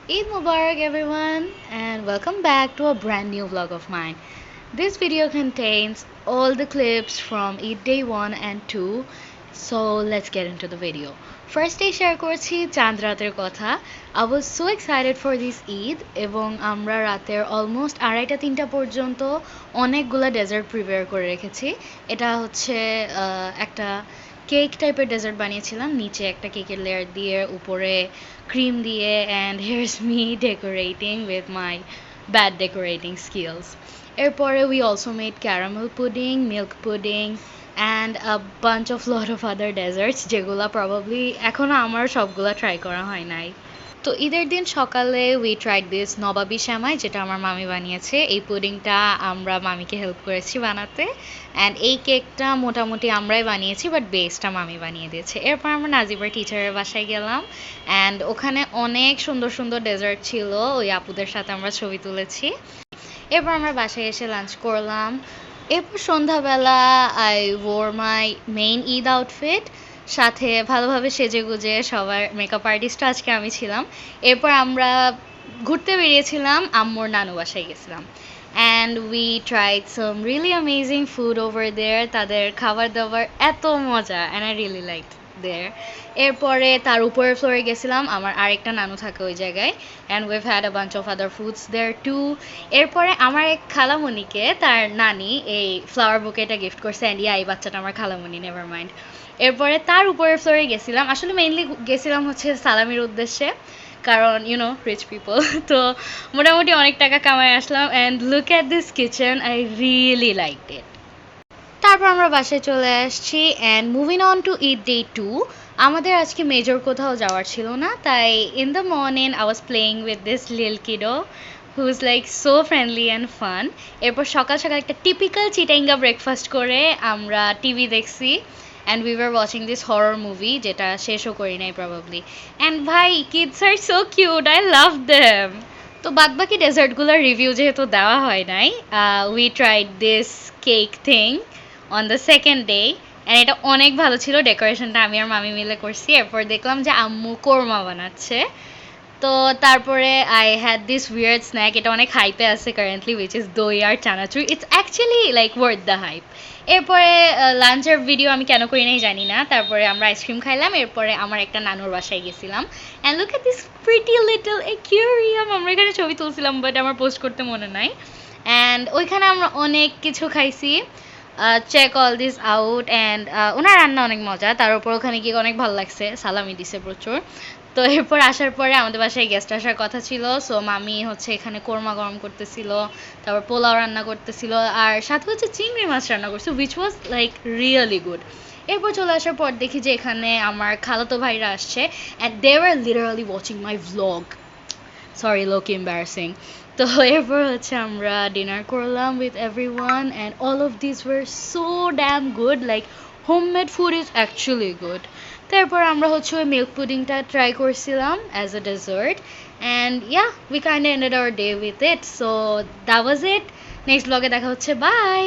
Eid Mubarak everyone and welcome back to a brand new vlog of mine. This video contains all the clips from Eid day 1 and 2. So let's get into the video. First day share করছি চাঁদ রাতের কথা. I was so excited for this Eid এবং আমরা রাতের almost 2:30-3টা পর্যন্ত অনেকগুলা dessert prepare করে রেখেছি. এটা হচ্ছে একটা কেক টাইপের ডেজার্ট বানিয়েছিলাম, নিচে একটা কেকের লেয়ার দিয়ে উপরে ক্রিম দিয়ে, and here's me decorating with my bad decorating skills. এরপরে we also made caramel pudding, milk pudding and a bunch of lot of other desserts, যেগুলো প্রবাবলি এখনও আমার সবগুলো ট্রাই করা হয় নাই. তো ঈদের দিন সকালে উই ট্রাইড দিস নবাবী শ্যামাই, যেটা আমার মামি বানিয়েছে. এই পুডিংটা আমরা মামিকে হেল্প করেছি বানাতে, অ্যান্ড এই কেকটা মোটামুটি আমরাই বানিয়েছি, বাট বেসটা মামি বানিয়ে দিয়েছে. এরপর আমরা নাজিবার টিচারের বাসায় গেলাম, অ্যান্ড ওখানে অনেক সুন্দর সুন্দর ডেজার্ট ছিল. ওই আপুদের সাথে আমরা ছবি তুলেছি. এরপর আমরা বাসায় এসে লাঞ্চ করলাম. এরপর সন্ধ্যাবেলা I or my main Eid outfit, সাথে ভালোভাবে সেজেগুজে সবার মেকআপ আর্টিস্টও আজকে আমি ছিলাম. এরপর আমরা ঘুরতে বেরিয়েছিলাম, আম্মুর নানু বাসায় গেছিলাম. And we tried some really amazing food over there. তাদের খাবার দাবার এত মজা, and I really like there. এরপরে তার উপরের ফ্লোরে গেছিলাম, আমার আরেকটা নানু থাকে ওই জায়গায়, and we've had a bunch of other foods there too. এরপরে আমার এক খালামণিকে তার নানি এই ফ্লাওয়ার বুকেটা গিফট করছে, অ্যান্ড এই বাচ্চাটা আমার খালামণি, নেভার মাইন্ড. এরপরে তার উপরের ফ্লোরে গেছিলাম, আসলে মেইনলি গেছিলাম হচ্ছে সালামির উদ্দেশ্যে, কারণ রিচ পিপল. তো মোটামুটি অনেক টাকা কামায় আসলাম, and look at this kitchen, I really liked it. তারপর আমরা বাসায় চলে আসছি, and moving on to Eid day 2. আমাদের আজকে মেজর কোথাও যাওয়ার ছিল না, তাই in the morning I was playing with this lil kiddo who is like so friendly and fun. এরপর সকাল সকাল একটা টিপিক্যাল চিটাঙ্গা ব্রেকফাস্ট করে আমরা টিভি দেখছি, and we were watching this horror movie, যেটা শেষও করি নাই প্রবাবলি. অ্যান্ড ভাই, kids are so cute, I love them. তো বাদবাকি ডেজার্টগুলোর রিভিউ যেহেতু দেওয়া হয় নাই, we tried this cake thing on the second day, and এটা অনেক ভালো ছিল. ডেকোরেশনটা আমি আর মামি মিলে করছি. এরপর দেখলাম যে আম্মু কোরমা বানাচ্ছে. তো তারপরে I had this weird snack, এটা অনেক হাইপে আছে কারেন্টলি, উইচ ইজ দই আর chanachur. It's actually like worth the hype. এরপরে লাঞ্চের ভিডিও আমি কেন করি নাই জানি না. তারপরে আমরা আইসক্রিম খাইলাম. এরপরে আমার একটা নানুর বাসায় গেছিলাম, and look at this pretty little aquarium. আমরা এখানে ছবি তুলছিলাম, বাট আমার পোস্ট করতে মনে নাই. অ্যান্ড ওইখানে আমরা অনেক কিছু খাইছি. Check all this out, and ওনার রান্না অনেক মজা. তার উপর ওখানে গিয়ে অনেক ভালো লাগছে, সালামি দিছে প্রচুর. তো এরপর আসার পরে আমাদের বাসায় গেস্ট আসার কথা ছিল, সো মামি হচ্ছে এখানে কোরমা গরম করতেছিল, তারপর পোলাও রান্না করতেছিল, আর সাথে হচ্ছে চিংড়ি মাছ রান্না করছে, which was like really good. এরপর চলে আসার পর দেখি যে এখানে আমার খালাতো ভাইরা আসছে, and they were literally watching my vlog. Sorry, লোক এম্বারাসিং. তো এরপর হচ্ছে আমরা ডিনার করলাম with everyone, and all of this were so damn good, like homemade food is actually good. তারপর আমরা হচ্ছে ওই মিল্ক পুডিংটা ট্রাই করছিলাম as a dessert, and yeah we kind ended our day with it. So that was it. Next ব্লগে দেখা হচ্ছে, by.